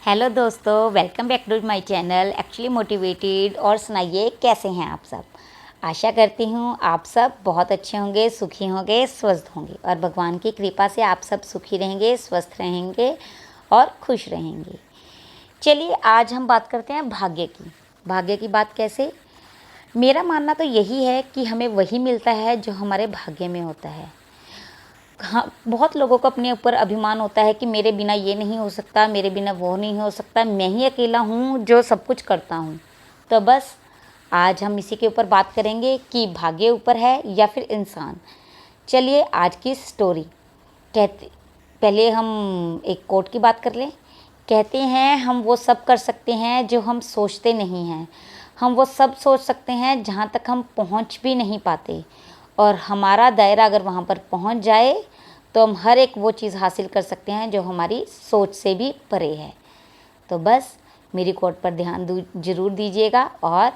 Hello दोस्तों, welcome back to my channel actually motivated. और सुनाइए कैसे हैं आप सब। आशा करती हूँ आप सब बहुत अच्छे होंगे, सुखी होंगे, स्वस्थ होंगे और भगवान की कृपा से आप सब सुखी रहेंगे, स्वस्थ रहेंगे और खुश रहेंगे। चलिए आज हम बात करते हैं भाग्य की। भाग्य की बात कैसे? मेरा मानना तो यही है कि हमें वही मिलता है जो हमारे भाग्य में होता है। हाँ, बहुत लोगों को अपने ऊपर अभिमान होता है कि मेरे बिना ये नहीं हो सकता, मेरे बिना वो नहीं हो सकता, मैं ही अकेला हूँ जो सब कुछ करता हूँ। तो बस आज हम इसी के ऊपर बात करेंगे कि भाग्य ऊपर है या फिर इंसान। चलिए आज की स्टोरी कहते पहले हम एक कोट की बात कर लें। कहते हैं हम वो सब कर सकते हैं जो हम सोचते नहीं हैं, हम वो सब सोच सकते हैं जहाँ तक हम पहुँच भी नहीं पाते, और हमारा दायरा अगर वहाँ पर पहुँच जाए तो हम हर एक वो चीज़ हासिल कर सकते हैं जो हमारी सोच से भी परे है। तो बस मेरी कोट पर ध्यान ज़रूर दीजिएगा और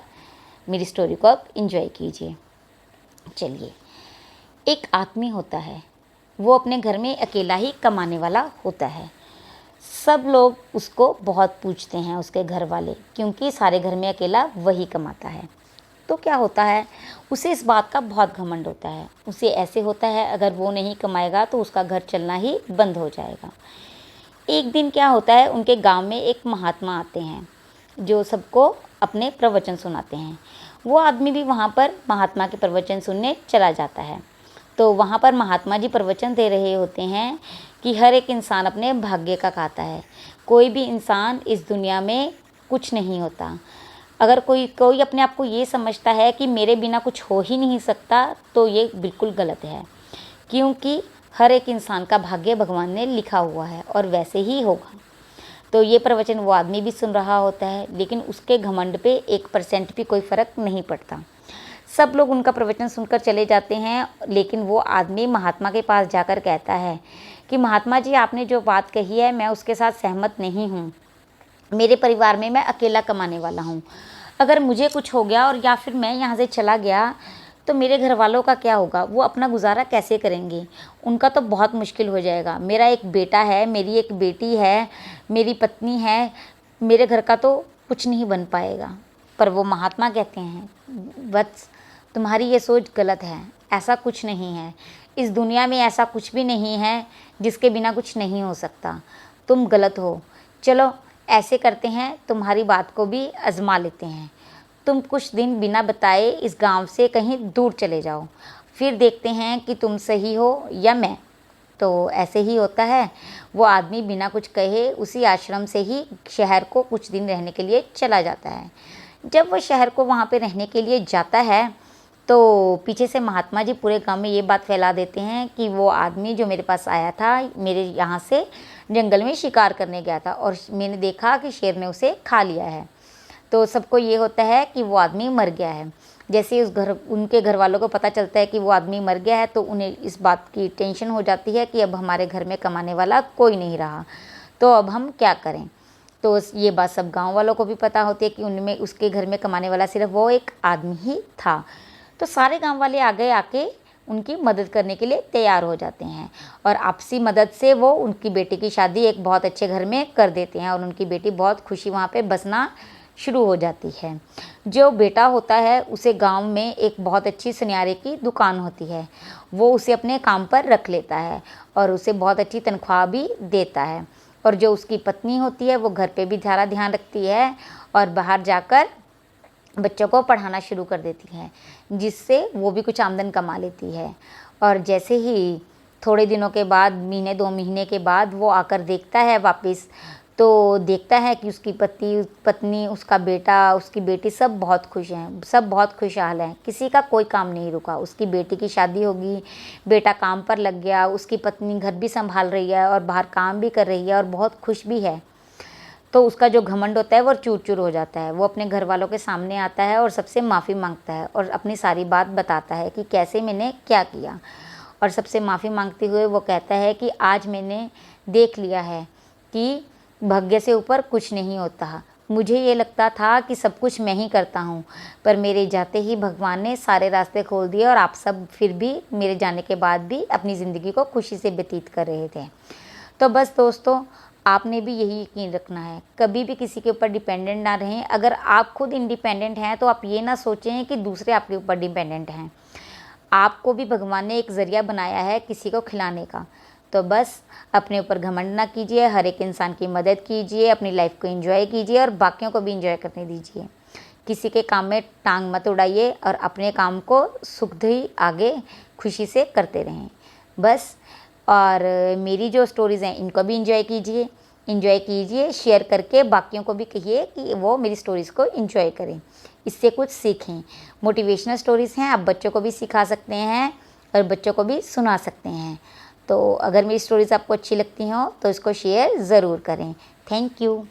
मेरी स्टोरी को आप एंजॉय कीजिए। चलिए, एक आदमी होता है, वो अपने घर में अकेला ही कमाने वाला होता है। सब लोग उसको बहुत पूछते हैं, उसके घर वाले, क्योंकि सारे घर में अकेला वही कमाता है। तो क्या होता है, उसे इस बात का बहुत घमंड होता है। उसे ऐसे होता है अगर वो नहीं कमाएगा तो उसका घर चलना ही बंद हो जाएगा। एक दिन क्या होता है, उनके गांव में एक महात्मा आते हैं जो सबको अपने प्रवचन सुनाते हैं। वो आदमी भी वहाँ पर महात्मा के प्रवचन सुनने चला जाता है। तो वहाँ पर महात्मा जी प्रवचन दे रहे होते हैं कि हर एक इंसान अपने भाग्य का खाता है। कोई भी इंसान इस दुनिया में कुछ नहीं होता। अगर कोई अपने आप को ये समझता है कि मेरे बिना कुछ हो ही नहीं सकता, तो ये बिल्कुल गलत है, क्योंकि हर एक इंसान का भाग्य भगवान ने लिखा हुआ है और वैसे ही होगा। तो ये प्रवचन वो आदमी भी सुन रहा होता है, लेकिन उसके घमंड पे 1% भी कोई फ़र्क नहीं पड़ता। सब लोग उनका प्रवचन सुनकर चले जाते हैं, लेकिन वो आदमी महात्मा के पास जाकर कहता है कि महात्मा जी, आपने जो बात कही है मैं उसके साथ सहमत नहीं हूँ। मेरे परिवार में मैं अकेला कमाने वाला हूँ। अगर मुझे कुछ हो गया और या फिर मैं यहाँ से चला गया तो मेरे घर वालों का क्या होगा? वो अपना गुजारा कैसे करेंगे? उनका तो बहुत मुश्किल हो जाएगा। मेरा एक बेटा है, मेरी एक बेटी है, मेरी पत्नी है, मेरे घर का तो कुछ नहीं बन पाएगा। पर वो महात्मा कहते हैं, वत्स, तुम्हारी ये सोच गलत है। ऐसा कुछ नहीं है। इस दुनिया में ऐसा कुछ भी नहीं है जिसके बिना कुछ नहीं हो सकता। तुम गलत हो। चलो ऐसे करते हैं, तुम्हारी बात को भी आजमा लेते हैं। तुम कुछ दिन बिना बताए इस गांव से कहीं दूर चले जाओ, फिर देखते हैं कि तुम सही हो या मैं। तो ऐसे ही होता है। वो आदमी बिना कुछ कहे उसी आश्रम से ही शहर को कुछ दिन रहने के लिए चला जाता है। जब वो शहर को वहाँ पे रहने के लिए जाता है तो पीछे से महात्मा जी पूरे गांव में ये बात फैला देते हैं कि वो आदमी जो मेरे पास आया था, मेरे यहाँ से जंगल में शिकार करने गया था और मैंने देखा कि शेर ने उसे खा लिया है। तो सबको ये होता है कि वो आदमी मर गया है। जैसे ही उनके घर वालों को पता चलता है कि वो आदमी मर गया है तो उन्हें इस बात की टेंशन हो जाती है कि अब हमारे घर में कमाने वाला कोई नहीं रहा, तो अब हम क्या करें। तो ये बात सब गांव वालों को भी पता होती है कि उनमें उसके घर में कमाने वाला सिर्फ वो एक आदमी ही था। तो सारे गांव वाले आगे आके उनकी मदद करने के लिए तैयार हो जाते हैं और आपसी मदद से वो उनकी बेटी की शादी एक बहुत अच्छे घर में कर देते हैं और उनकी बेटी बहुत खुशी वहाँ पे बसना शुरू हो जाती है। जो बेटा होता है उसे गांव में एक बहुत अच्छी सुनियारे की दुकान होती है, वो उसे अपने काम पर रख लेता है और उसे बहुत अच्छी तनख्वाह भी देता है। और जो उसकी पत्नी होती है वो घर पे भी सारा ध्यान रखती है और बाहर जाकर बच्चों को पढ़ाना शुरू कर देती है, जिससे वो भी कुछ आमदन कमा लेती है। और जैसे ही थोड़े दिनों के बाद, महीने 2 महीने के बाद वो आकर देखता है वापस, तो देखता है कि उसकी पत्नी, उसका बेटा, उसकी बेटी सब बहुत खुश हैं, सब बहुत खुशहाल हैं। किसी का कोई काम नहीं रुका। उसकी बेटी की शादी होगी, बेटा काम पर लग गया, उसकी पत्नी घर भी संभाल रही है और बाहर काम भी कर रही है और बहुत खुश भी है। तो उसका जो घमंड होता है वो चूर चूर हो जाता है। वो अपने घर वालों के सामने आता है और सबसे माफ़ी मांगता है और अपनी सारी बात बताता है कि कैसे मैंने क्या किया। और सबसे माफ़ी मांगते हुए वो कहता है कि आज मैंने देख लिया है कि भाग्य से ऊपर कुछ नहीं होता। मुझे ये लगता था कि सब कुछ मैं ही करता हूँ, पर मेरे जाते ही भगवान ने सारे रास्ते खोल दिए और आप सब फिर भी मेरे जाने के बाद भी अपनी ज़िंदगी को खुशी से व्यतीत कर रहे थे। तो बस दोस्तों, आपने भी यही यकीन रखना है, कभी भी किसी के ऊपर डिपेंडेंट ना रहें। अगर आप खुद इंडिपेंडेंट हैं तो आप ये ना सोचें कि दूसरे आपके ऊपर डिपेंडेंट हैं। आपको भी भगवान ने एक ज़रिया बनाया है किसी को खिलाने का। तो बस अपने ऊपर घमंड ना कीजिए, हर एक इंसान की मदद कीजिए, अपनी लाइफ को एंजॉय कीजिए और बाकियों को भी एंजॉय करने दीजिए। किसी के काम में टांग मत उड़ाइए और अपने काम को सुख ही आगे खुशी से करते रहें बस। और मेरी जो स्टोरीज़ हैं इनको भी एंजॉय कीजिए, शेयर करके बाकियों को भी कहिए कि वो मेरी स्टोरीज़ को एंजॉय करें, इससे कुछ सीखें। मोटिवेशनल स्टोरीज़ हैं, आप बच्चों को भी सिखा सकते हैं और बच्चों को भी सुना सकते हैं। तो अगर मेरी स्टोरीज़ आपको अच्छी लगती हों तो इसको शेयर ज़रूर करें। Thank you.